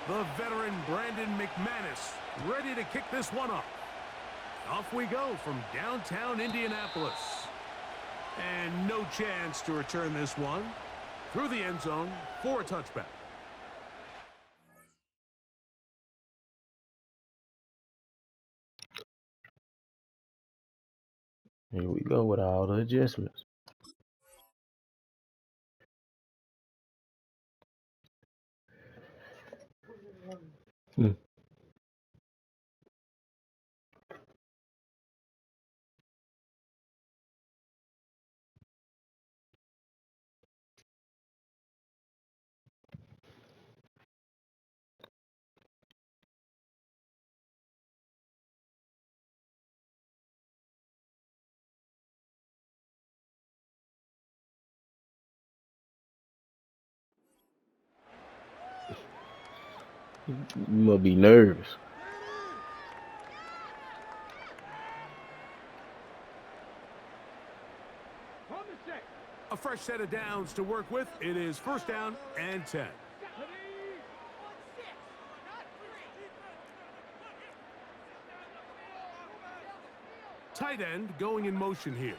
The veteran Brandon McManus ready to kick this one off. Off we go from downtown Indianapolis. And no chance to return this one through the end zone for a touchback. Here we go with all the adjustments. You must be nervous. A fresh set of downs to work with. It is first down and 10. Tight end going in motion here.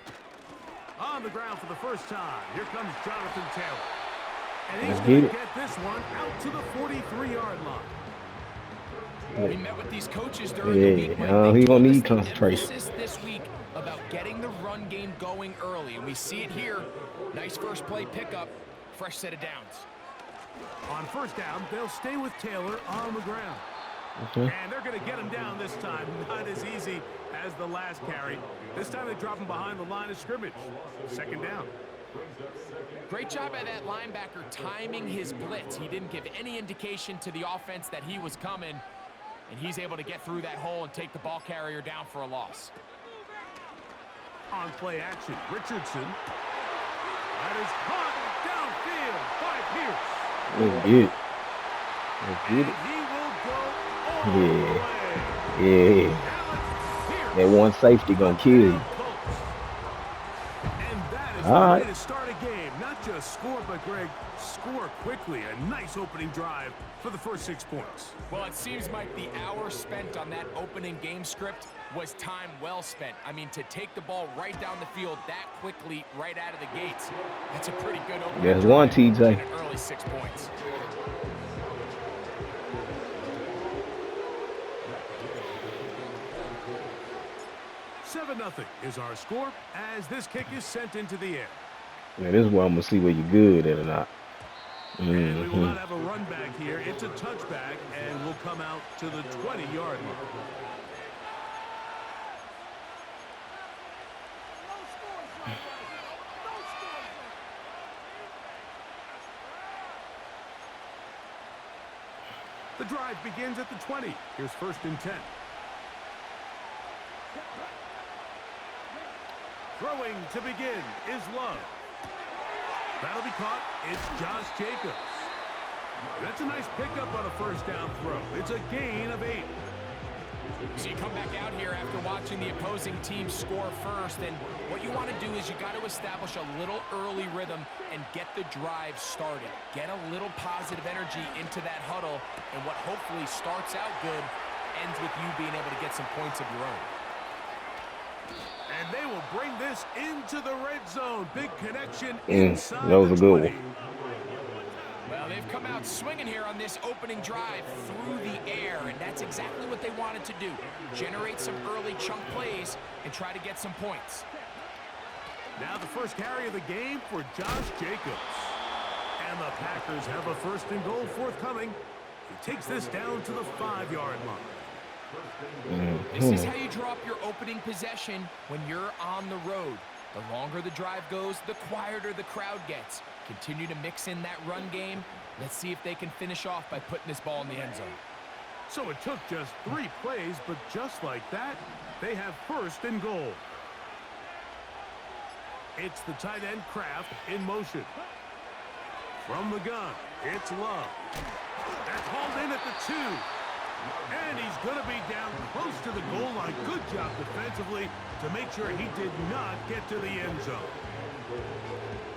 On the ground for the first time. Here comes Jonathan Taylor. And he's going to get this one out to the 43-yard line. We met with these coaches during the week. He gonna need concentration this week about getting the run game going early, and we see it here. Nice first play pickup, fresh set of downs. On first down, they'll stay with Taylor on the ground. And they're going to get him down this time. Not as easy as the last carry. This time they drop him behind the line of scrimmage. Second down. Great job by that linebacker timing his blitz. He didn't give any indication to the offense that he was coming, and he's able to get through that hole and take the ball carrier down for a loss. On play action, Richardson. That is caught downfield by Pierce. Let's get it. Let's get it. Yeah. That one safety gonna kill you. And that is the way to start a game. Not just score, but Greg, score quickly. A nice opening drive for the first 6 points. Well, it seems like the hour spent on that opening game script was time well spent. I mean, to take the ball right down the field that quickly, right out of the gates, that's a pretty good opening There's one, TJ. Early 6 points. Nothing is our score as this kick is sent into the air. Yeah, this is where I'm gonna see where you're good at or not. And we will not have a run back here. It's a touchback and will come out to the 20-yard line. The drive begins at the 20. Here's first and 10. Throwing to begin is Love. That'll be caught. It's Josh Jacobs. That's a nice pickup on a first down throw. It's a gain of 8. So you come back out here after watching the opposing team score first, and what you want to do is you got to establish a little early rhythm and get the drive started. Get a little positive energy into that huddle, and what hopefully starts out good ends with you being able to get some points of your own. And they will bring this into the red zone. Big connection inside that was a good one. Well, they've come out swinging here on this opening drive through the air, and that's exactly what they wanted to do. Generate some early chunk plays and try to get some points. Now the first carry of the game for Josh Jacobs. And the Packers have a first and goal forthcoming. He takes this down to the 5-yard line. This is how you draw up your opening possession when you're on the road. The longer the drive goes, the quieter the crowd gets. Continue to mix in that run game. Let's see if they can finish off by putting this ball in the end zone. So it took just 3 plays, but just like that, they have first and goal. It's the tight end Kraft in motion. From the gun, it's Love. That's hauled in at the 2. And he's going to be down close to the goal line. Good job defensively to make sure he did not get to the end zone.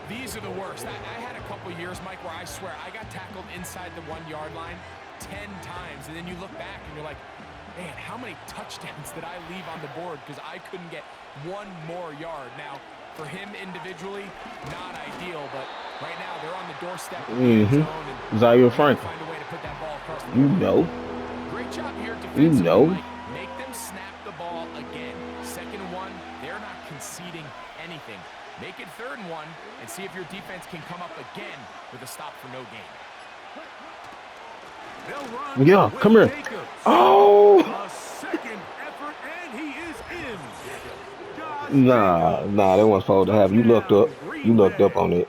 These are the worst. I had a couple years, Mike, where I swear I got tackled inside the 1 yard line 10 times, and then you look back and you're like, man, how many touchdowns did I leave on the board because I couldn't get one more yard? Now, for him individually, not ideal, but right now they're on the doorstep of the end zone, and Zaire Franklin. find a way to put that ball across the You board. know. Great job here defensively, You know. Mike. Make them snap the ball again. 2nd and 1, they're not conceding anything. Make it 3rd and 1 and see if your defense can come up again with a stop for no gain. They'll run Yeah, with come here. Jacobs. Oh. A second effort, and he is in. Josh Nah, Jacobs. that wasn't supposed to happen. You looked up. You looked up on it.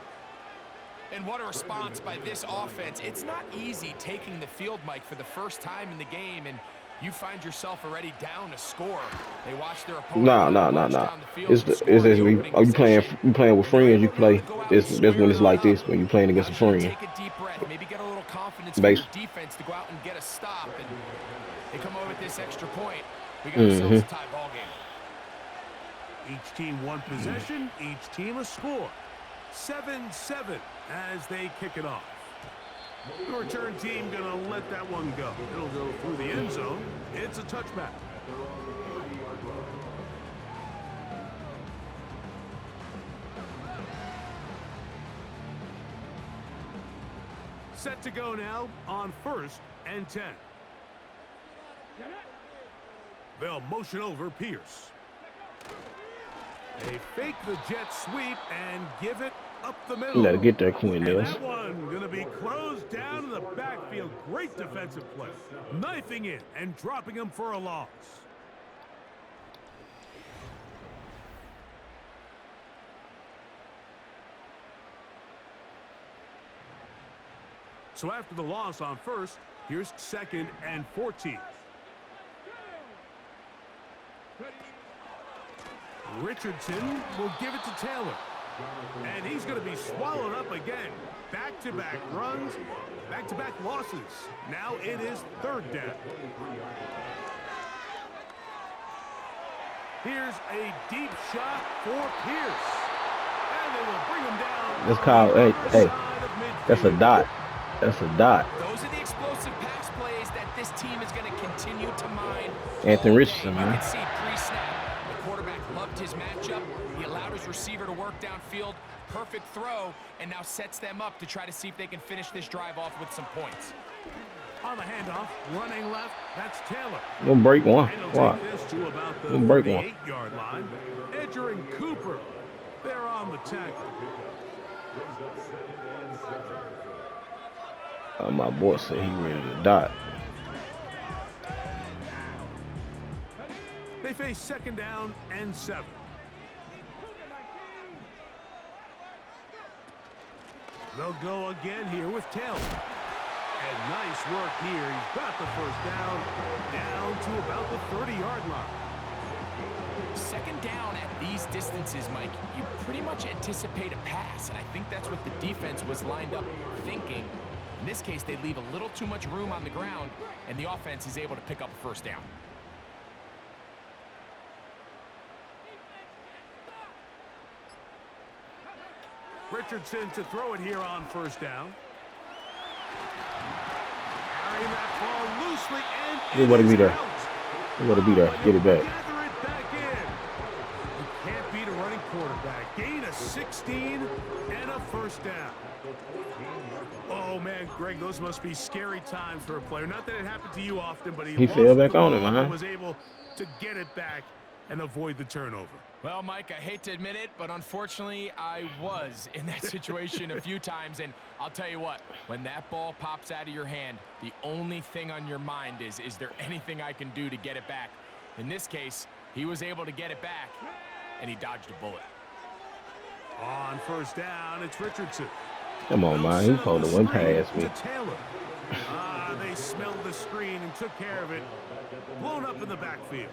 And what a response by this offense. It's not easy taking the field, Mike, for the first time in the game, and you find yourself already down a score. They watch their opponent. Nah. It's you playing with friends. You play. That's when it's like this. When you playing against a friend. Take a deep breath. Maybe get a little confidence from Base. your defense to go out and get a stop. And they come over with this extra point. We got ourselves a tie ball game. Each team one possession, each team a score. 7-7 as they kick it off. The return team gonna let that one go. It'll go through the end zone. It's a touchback. Set to go now on 1st and 10. They'll motion over Pierce. They fake the jet sweep and give it up the middle. You gotta get there, Quinn. And that one gonna be closed down in the backfield. Great defensive play. Knifing it and dropping him for a loss. So after the loss on 1st, here's 2nd and 14. Richardson will give it to Taylor. And he's going to be swallowed up again. Back-to-back runs, back-to-back losses. Now it is 3rd down. Here's a deep shot for Pierce. And they will bring him down. That's called, hey, that's a dot. That's a dot. Those are the explosive pass plays that this team is going to continue to mine. Anthony Richardson, You man. can see pre-snap, the quarterback loved his matchup. He allowed his receiver to work downfield. Perfect throw, and now sets them up to try to see if they can finish this drive off with some points. On the handoff, running left, that's Taylor. We'll break one. And Why? he'll take this to about the We'll break one. 38-yard line. Edger and Cooper, they're on the tackle. My boy said he ready to dot. They face 2nd down and 7. They'll go again here with Taylor. And nice work here. He's got the 1st down to about the 30-yard line. 2nd down at these distances, Mike, you pretty much anticipate a pass, and I think that's what the defense was lined up thinking. In this case, they leave a little too much room on the ground, and the offense is able to pick up a 1st down. Richardson to throw it here on 1st down. Carrying that ball loosely, and You gotta be there. out. You gotta be there. Get it back. Gather it back in. You can't beat a running quarterback. Gain of 16 and a 1st down. Oh, man, Greg, those must be scary times for a player. Not that it happened to you often, but he fell lost back the on it, ball man. and was able to get it back and avoid the turnover. Well, Mike, I hate to admit it, but unfortunately, I was in that situation a few times, and I'll tell you what, when that ball pops out of your hand, the only thing on your mind is there anything I can do to get it back? In this case, he was able to get it back, and he dodged a bullet. On 1st down, it's Richardson. Come on, man. He pulled the one past me. To Taylor. They smelled the screen and took care of it. Blown up in the backfield.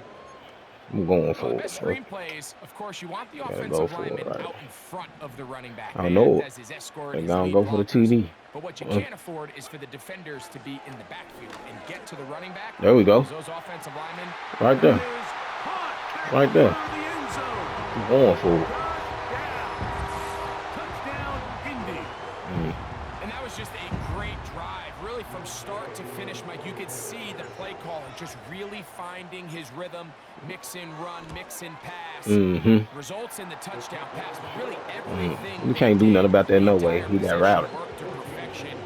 I'm going Well, for the it. best Bro. screenplays, of course, you want the Gotta offensive go for it, lineman right. out in front of the running back. I know it. As his escort, They his gonna lead go for the blockers. TD. But what you can't afford is for the defenders to be in the backfield and get to the running back. There we go. Those offensive linemen. Right there. It is caught back Right there. through the end zone. I'm going for it. Third down. from start to finish, Mike, you could see the play calling just really finding his rhythm, mix in run, mix in pass. Results in the touchdown pass, but really everything We can't do nothing about that, no way. He got routed. worked to perfection.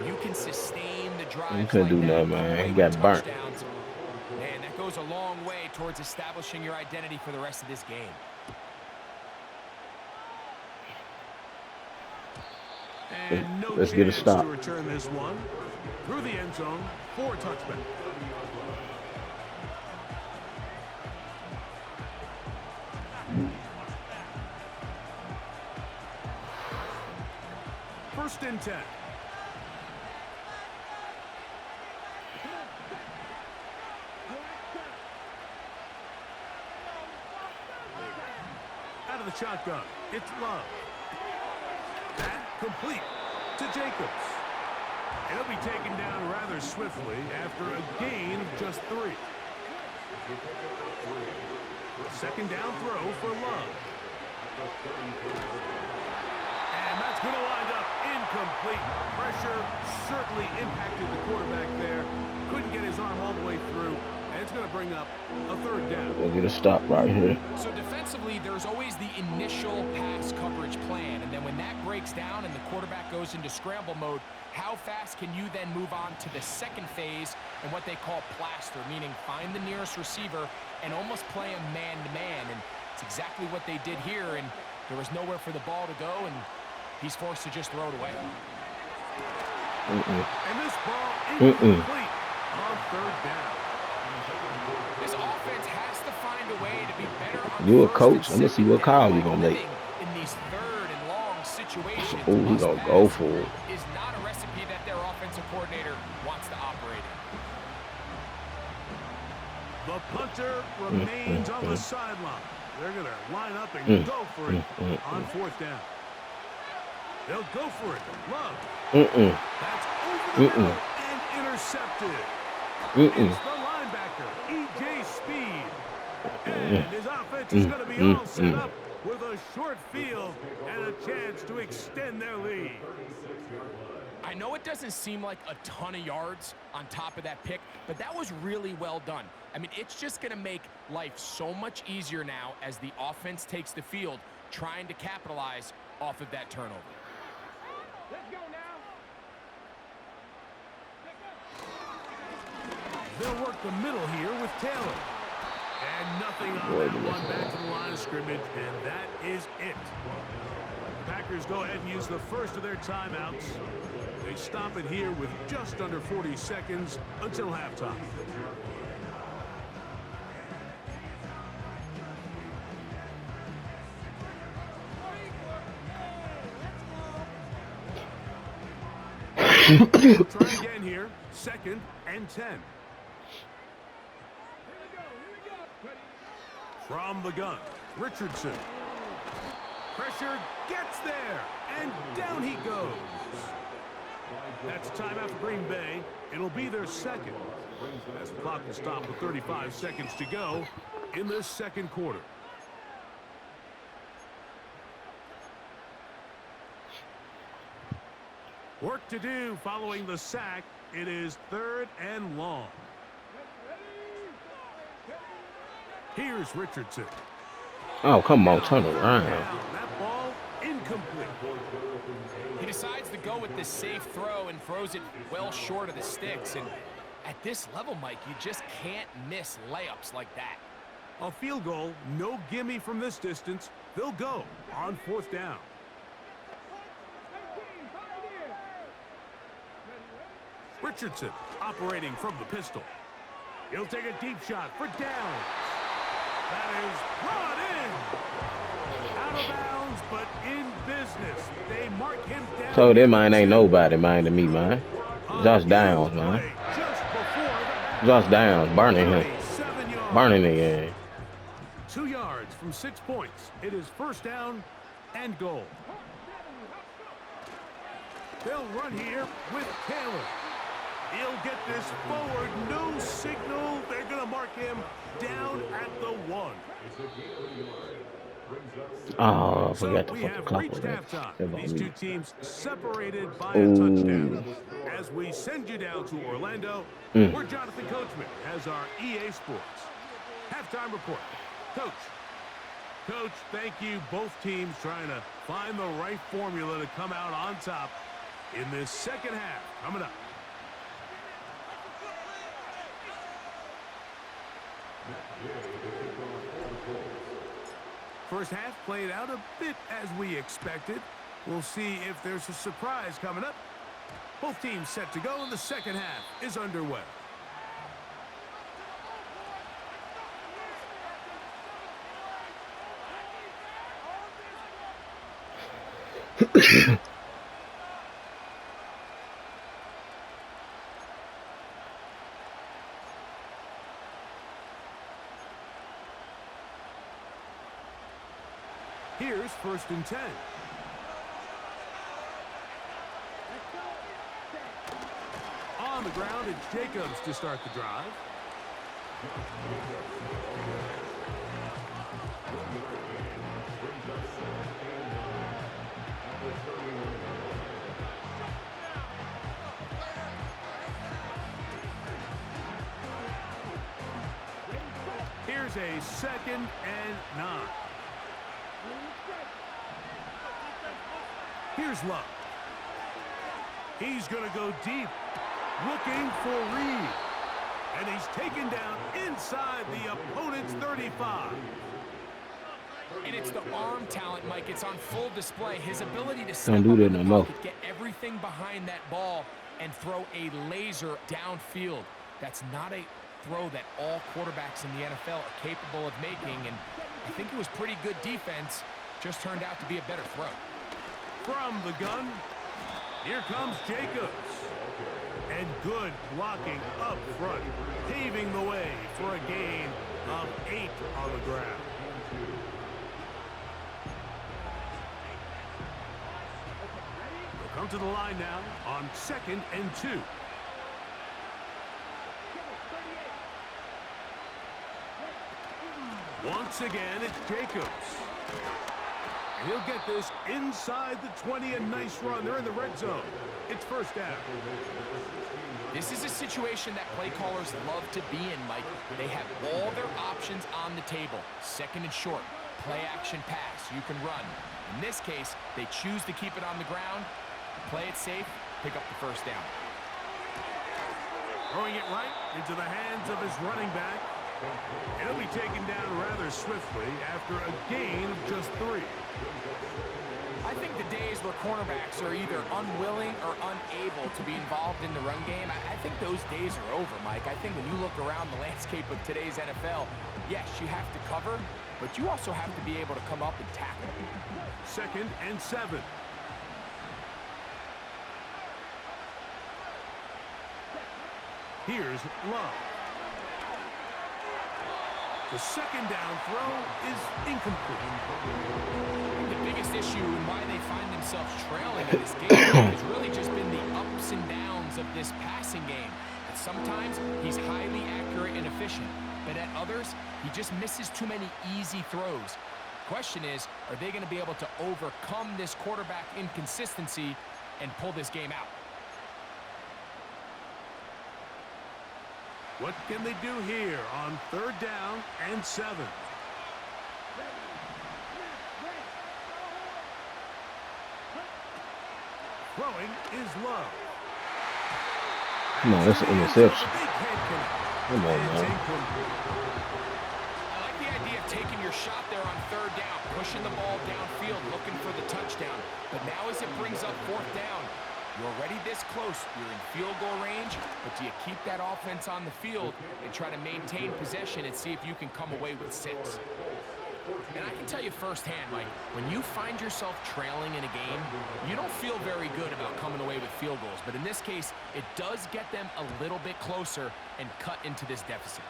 You can sustain the drives We couldn't do nothing, man. He got burnt. Man, that goes a long way towards establishing your identity for the rest of this game. And no Let's get a chance stop. to return this one through the end zone for a touchback. First and 10. Out of the shotgun, it's Love. That complete to Jacobs. And he'll be taken down rather swiftly after a gain of just 3. Second down throw for Love. And that's going to wind up incomplete. Pressure certainly impacted the quarterback there. Couldn't get his arm all the way through. And it's going to bring up a third down. We'll get a stop right here. So defensively, there's always the initial pass coverage plan. And then when that breaks down and the quarterback goes into scramble mode, how fast can you then move on to the second phase and what they call plaster, meaning find the nearest receiver and almost play him man-to-man. And it's exactly what they did here. And there was nowhere for the ball to go, and he's forced to just throw it away. And this ball incomplete on third down. This offense has to find a way to be better on You a first coach? and I'm gonna see what second call you down. gonna make. In these third and long situations, Oh, he gonna go for it. is not a recipe that their offensive coordinator wants to operate in. The punter remains on the sideline. They're going to line up and go for it on fourth down. They'll go for it. Love. That's over the middle and intercepted. It's the linebacker, E.J. Speed. And his offense is going to be all set up with a short field and a chance to extend their lead. I know it doesn't seem like a ton of yards on top of that pick, but that was really well done. I mean, it's just going to make life so much easier now as the offense takes the field, trying to capitalize off of that turnover. Let's go now. They'll work the middle here with Taylor. And nothing on that one back to the line of scrimmage, and that is it. The Packers go ahead and use the first of their timeouts. They stop it here with just under 40 seconds until halftime. We'll try again here. Second and 10. From the gun, Richardson. Pressure gets there, and down he goes. That's timeout for Green Bay. It'll be their second. As the clock will stop with 35 seconds to go in this second quarter. Work to do following the sack. It is third and long. Here's Richardson. Oh, come on, turn around. That ball incomplete. He decides to go with this safe throw and throws it well short of the sticks. And at this level, Mike, you just can't miss layups like that. A field goal, no gimme from this distance. They'll go on fourth down. Richardson operating from the pistol. He'll take a deep shot for down. That is brought in. Out of bounds, but in business. They mark him down. So that mine ain't nobody, mine to me, man. Josh Downs, man. Josh Downs, burning him. Burning the game. 2 yards from 6 points. It is first down and goal. They'll run here with Taylor. He'll get this forward. No signal. They're going to mark him down at the 1. Oh, I forgot So to we fucking have clock reached with that. halftime. These two teams separated by a touchdown. as we send you down to Orlando, where Jonathan Coachman has our EA Sports halftime report. Coach, thank you. Both teams trying to find the right formula to come out on top in this second half. Coming up. First half played out a bit as we expected. We'll see if there's a surprise coming up. Both teams set to go, and the second half is underway. Here's 1st and 10. On the ground, it's Jacobs to start the drive. Here's a 2nd and 9. Here's Love. He's going to go deep, looking for Reed. And he's taken down inside the opponent's 35. And it's the arm talent, Mike. It's on full display. His ability to step Don't do up that in no the more. pocket, get everything behind that ball, and throw a laser downfield. That's not a throw that all quarterbacks in the NFL are capable of making. And I think it was pretty good defense. Just turned out to be a better throw. From the gun, here comes Jacobs. And good blocking up front, paving the way for a gain of 8 on the ground. They'll come to the line now on 2nd and 2. Once again, it's Jacobs. And he'll get this inside the 20, a nice run. They're in the red zone. It's 1st down. This is a situation that play callers love to be in, Mike. They have all their options on the table. 2nd and short, play action pass, you can run. In this case, they choose to keep it on the ground, play it safe, pick up the 1st down. Throwing it right into the hands of his running back. And he'll be taken down rather swiftly after a gain of just 3. I think the days where cornerbacks are either unwilling or unable to be involved in the run game, I think those days are over, Mike. I think when you look around the landscape of today's NFL, yes, you have to cover, but you also have to be able to come up and tackle. 2nd and 7. Here's Love. The 2nd down throw is incomplete. The biggest issue and why they find themselves trailing in this game has really just been the ups and downs of this passing game. And sometimes he's highly accurate and efficient, but at others, he just misses too many easy throws. Question is, are they going to be able to overcome this quarterback inconsistency and pull this game out? What can they do here on 3rd down and 7? Throwing is Love. Come on, that's an interception. Come on, man. I like the idea of taking your shot there on 3rd down, pushing the ball downfield, looking for the touchdown. But now as it brings up 4th down, you're already this close. You're in field goal range, but do you keep that offense on the field and try to maintain possession and see if you can come away with 6? And I can tell you firsthand, Mike, when you find yourself trailing in a game, you don't feel very good about coming away with field goals. But in this case, it does get them a little bit closer and cut into this deficit.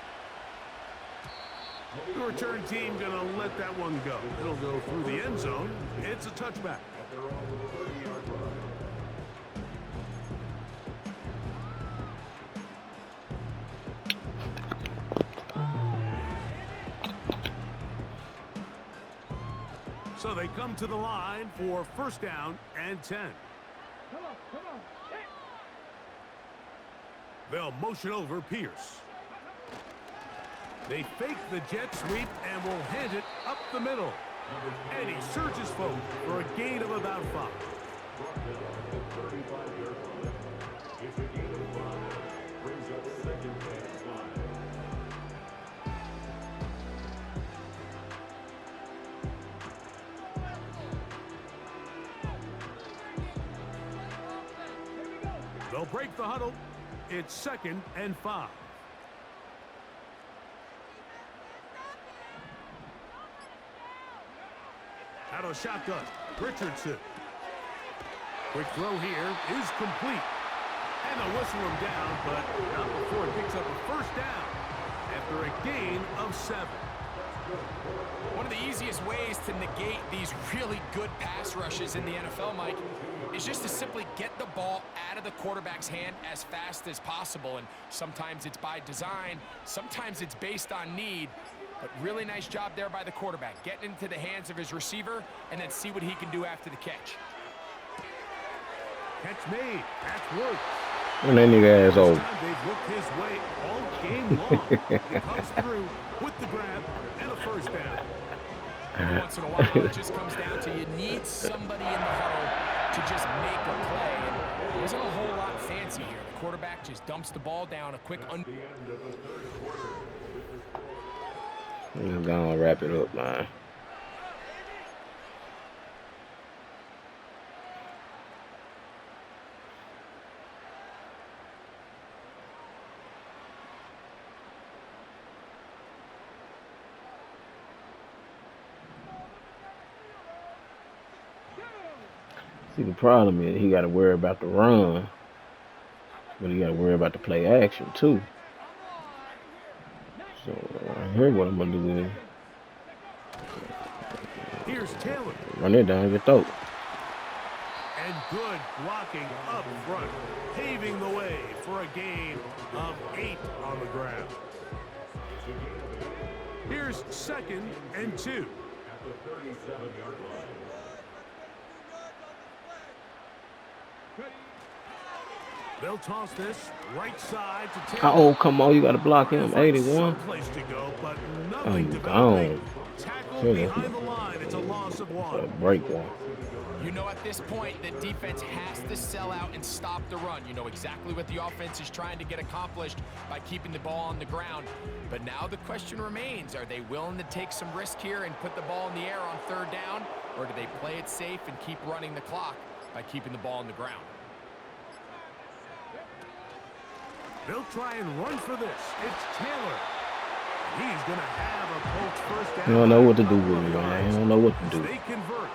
The return team going to let that one go. It'll go through the end zone. It's a touchback. So they come to the line for 1st down and 10. They'll motion over Pierce. They fake the jet sweep and will hand it up the middle. And he surges forward for a gain of about 5. They'll break the huddle. It's 2nd and 5. Out of shotgun, Richardson. Quick throw here is complete. And they'll whistle him down, but not before he picks up a first down after a gain of 7. One of the easiest ways to negate these really good pass rushes in the NFL, Mike, is just to simply get the ball out of the quarterback's hand as fast as possible. And sometimes it's by design, sometimes it's based on need. But really nice job there by the quarterback, getting into the hands of his receiver and then see what he can do after the catch. Catch made. That's work. And then you guys old. They've looked his way all game long. He comes through with the grab and a first down. Every once in a while, it just comes down to you need somebody in the huddle to just make a play. And there isn't a whole lot fancy here. The quarterback just dumps the ball down a quick under. I'm gonna wrap it up, man. See, the problem is he got to worry about the run, but he got to worry about the play action too. So here's what I'm gonna do is Here's Taylor. run it down your throat. And good blocking up front, paving the way for a gain of 8 on the ground. Here's 2nd and 2. They'll toss this right side to Taylor. Oh, come on, you got to block him. 81. Place to go, but I'm nothing gone. Tackle behind the line. It's a loss of 1. Break one. You know at this point, the defense has to sell out and stop the run. You know exactly what the offense is trying to get accomplished by keeping the ball on the ground. But now the question remains, are they willing to take some risk here and put the ball in the air on 3rd down? Or do they play it safe and keep running the clock by keeping the ball on the ground? They'll try and run for this. It's Taylor. He's going to have a Colts first down. You don't know what to do with it, man. You don't know what to do. They convert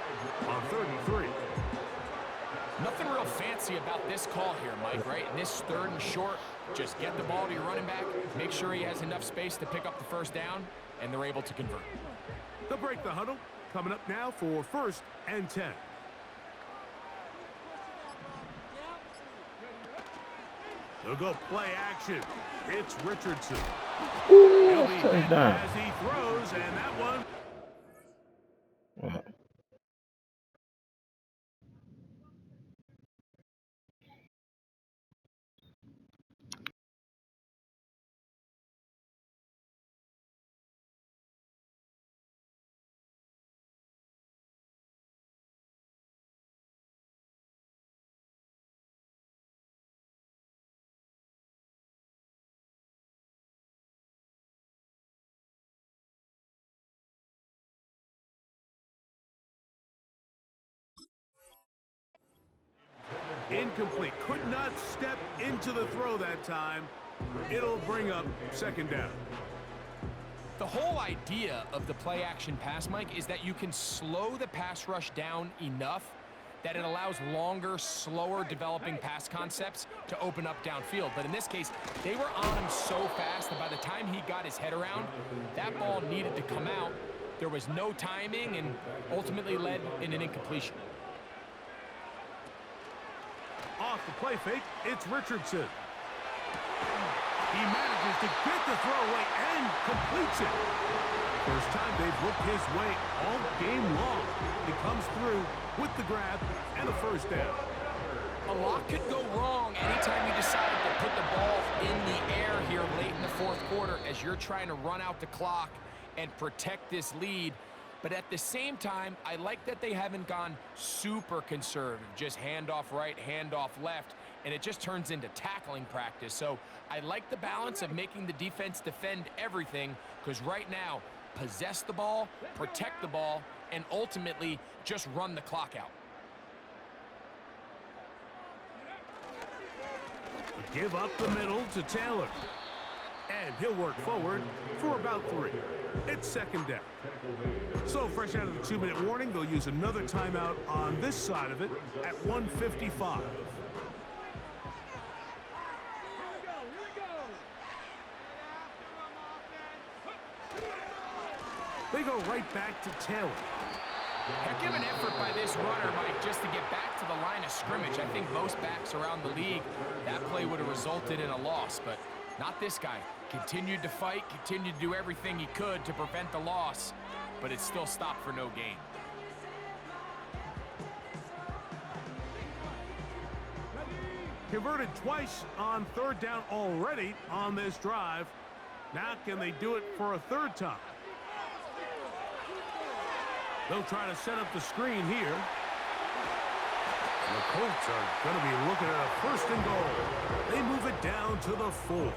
on 3rd and 3. Nothing real fancy about this call here, Mike, right? In this 3rd and short, just get the ball to your running back, make sure he has enough space to pick up the first down, and they're able to convert. They'll break the huddle. Coming up now for 1st and 10. They'll go play action. It's Richardson. Ooh, touchdown. As he throws, and that one. Incomplete. Could not step into the throw that time. It'll bring up 2nd down. The whole idea of the play action pass, Mike, is that you can slow the pass rush down enough that it allows longer, slower developing pass concepts to open up downfield. But in this case, they were on him so fast that by the time he got his head around, that ball needed to come out. There was no timing and ultimately led in an incompletion. Off the play fake, it's Richardson. He manages to get the throwaway and completes it. First time they've looked his way all game long. He comes through with the grab and a first down. A lot could go wrong anytime you decide to put the ball in the air here late in the fourth quarter as you're trying to run out the clock and protect this lead. But at the same time, I like that they haven't gone super conservative, just handoff right, handoff left, and it just turns into tackling practice. So I like the balance of making the defense defend everything, because right now, possess the ball, protect the ball, and ultimately just run the clock out. Give up the middle to Taylor. And he'll work forward for about 3. It's second down. So fresh out of the 2-minute warning, they'll use another timeout on this side of it at 1:55. They go right back to Taylor. Heck of an effort by this runner, Mike, just to get back to the line of scrimmage. I think most backs around the league, that play would have resulted in a loss, but not this guy. Continued to fight, continued to do everything he could to prevent the loss, but it still stopped for no gain. Converted twice on third down already on this drive. Now can they do it for a third time? They'll try to set up the screen here. And the Colts are going to be looking at a first and goal. They move it down to the 4.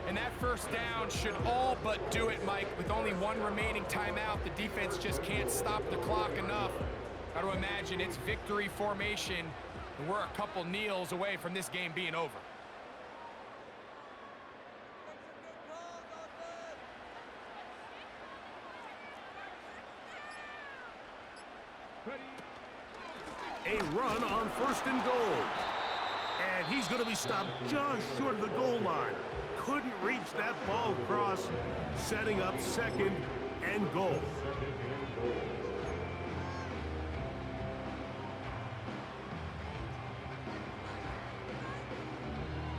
And that first down should all but do it, Mike. With only one remaining timeout, the defense just can't stop the clock enough. Got to imagine it's victory formation, and we're a couple kneels away from this game being over. A run on first and goal. And he's going to be stopped just short of the goal line. Couldn't reach that ball across, setting up second and goal.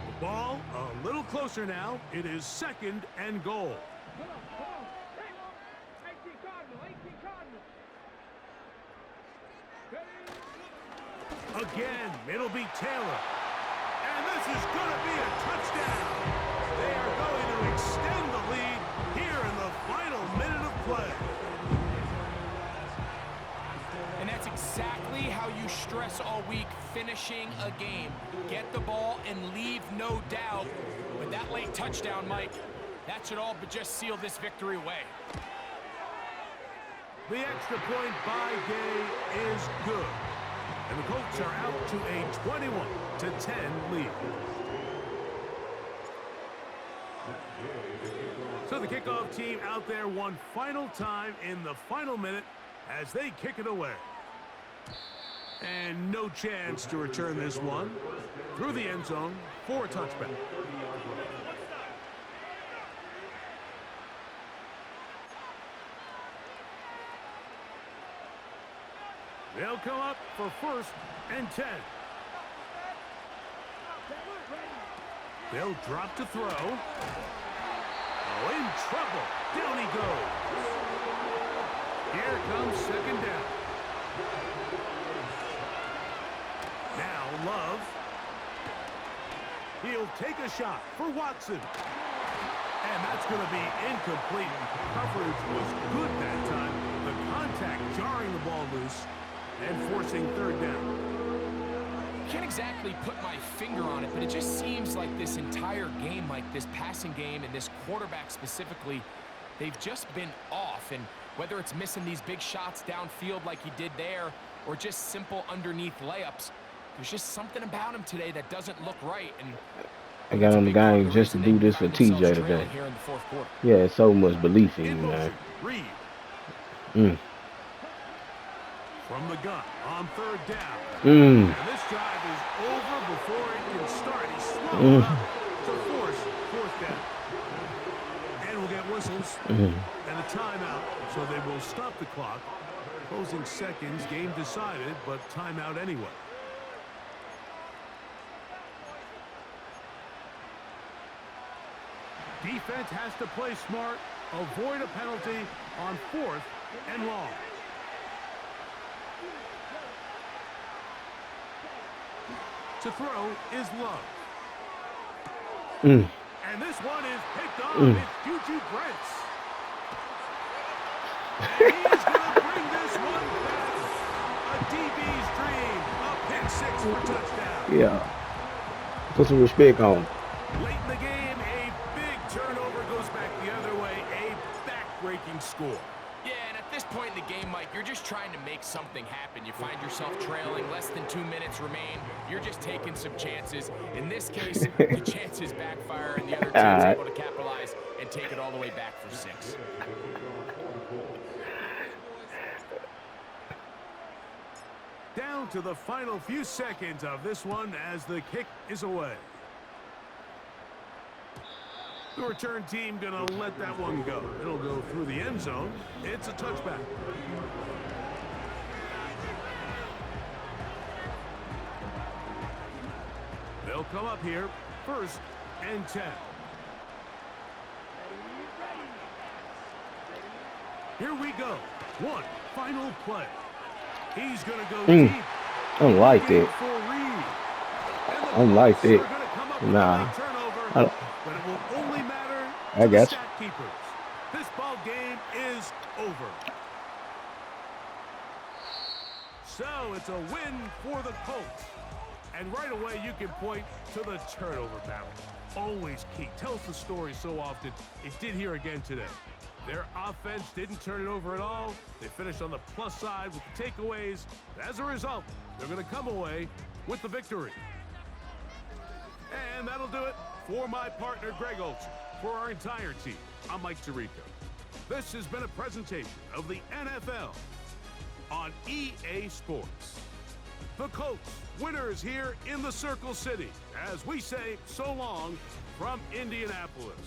The ball a little closer now. It is second and goal. Again, it'll be Taylor. And this is going to be a touchdown. They are going to extend the lead here in the final minute of play. And that's exactly how you stress all week, finishing a game. Get the ball and leave no doubt. With that late touchdown, Mike, that should all but just seal this victory away. The extra point by Gay is good. And the Colts are out to a 21-10 lead. So the kickoff team out there one final time in the final minute as they kick it away. And no chance to return this one through the end zone for a touchback. They'll come up for first and 10. They'll drop to throw. Oh, in trouble. Down he goes. Here comes second down. Now Love. He'll take a shot for Watson. And that's going to be incomplete. Coverage was good that time. The contact jarring the ball loose and forcing third down. Can't exactly put my finger on it, but it just seems like this entire game, like this passing game and this quarterback specifically, they've just been off. And whether it's missing these big shots downfield like he did there or just simple underneath layups, there's just something about him today that doesn't look right. And I got on the game just to do this for TJ today. Yeah, it's so much belief in you, man. From the gun on third down. And this drive is over before it can start. He's slowed up to force fourth down. And we'll get whistles and a timeout, so they will stop the clock. Closing seconds, game decided, but timeout anyway. Defense has to play smart, avoid a penalty on fourth and long. To throw is Love. Mm. And this one is picked off. It's Juju Brents. And he's going to bring this one back. A DB's dream. A pick six for touchdown. Yeah. Put some respect on him. Late in the game, a big turnover goes back the other way. A back-breaking score. Yeah, and at this point in the game, Mike, you're just trying to make something happen. You find yourself trailing, less than 2 minutes remain. You're just taking some chances. In this case, the chances backfire, and the other team's able to capitalize and take it all the way back for 6. Down to the final few seconds of this one as the kick is away. The return team gonna let that one go. It'll go through the end zone. It's a touchback. They'll come up here, 1st and 10. Here we go. One final play. He's gonna go deep. I don't like that. I don't like that. Nah. I don't. But it will only matter I to the guess. stat keepers. This ball game is over. So it's a win for the Colts. And right away you can point to the turnover battle. Always key. Tells the story so often. It did here again today. Their offense didn't turn it over at all. They finished on the plus side with the takeaways. As a result, they're going to come away with the victory. And that'll do it for my partner, Greg Olson. For our entire team, I'm Mike Tirico. This has been a presentation of the NFL on EA Sports. The Colts, winners here in the Circle City, as we say so long from Indianapolis.